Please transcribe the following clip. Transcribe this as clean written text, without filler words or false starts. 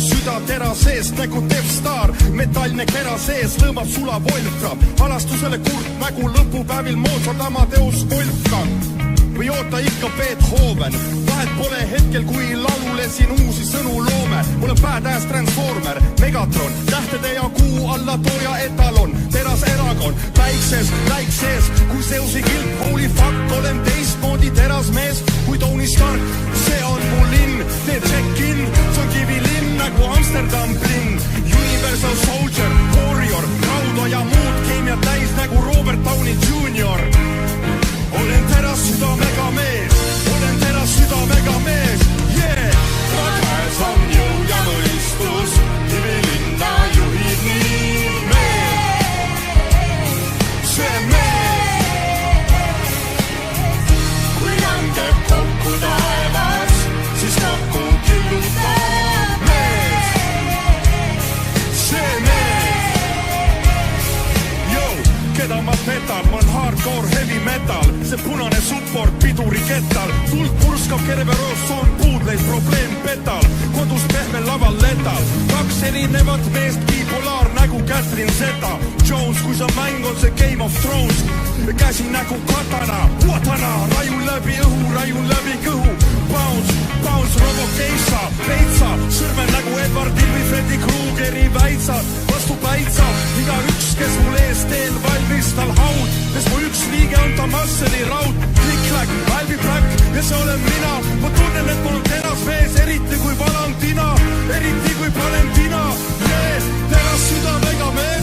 süda tera seest nagu Death Star. Metallne kera sees lõõmab sula Wolfram. Alastusele kurt nägu lõpupäevil Mozart Amadeus Wolfgang. Või oota ikka Beethoven. Vahet pole hetkel, kui laulule siin uusi sõnu loome. Mul on badass transformer, Megatron, tähtede ja kuu alla tooja etalon. Teras eragon, päikses, läiksees, kui Zeusi kilp, holy fuck, olen teistmoodi terasmees kui Tony Stark. See on mu linn, tee check-in, see on kivilinn nagu Amsterdam blinn. Universal Soldier, Warrior, rauda ja muud keemiat täis nagu Robert Downey Jr. Olen teras südamega mees, olen teras südamega mees, yeah! Ma käes on jõu ja mõistus, kivilinna juhib nii mees. See mees, kui langeb kokku taevas, siis kokku killutab mees. See mees, jõu, keda ma petan, ma on hardcore heavy metal. See punane support piduri kettal. Tuld purskab Kerberos on puudleid probleem petal. Kodus pehme laval letal. Kaks erinevat meest bipolaar nägu Catherine Zeta Jones, kui see mäng on see Game of Thrones. Käsi nägu katana, watana, rajun läbi õhu, rajun läbi kõhu. Bounce, bounce, robokeisa, peitsa, sõrme nägu Edwardil või Freddy Krugeri väitsa. Vastu päitsa, iga üks, kes mul ees teel valmis tal haud. Kes mu üks liige on ta masseli raud. Klik-kläk, Albi-pläk ja see olen mina. Ma tunnen, et mul on teras vees, eriti kui Valentina, eriti kui Valentina. Yeah, teras südamega mees.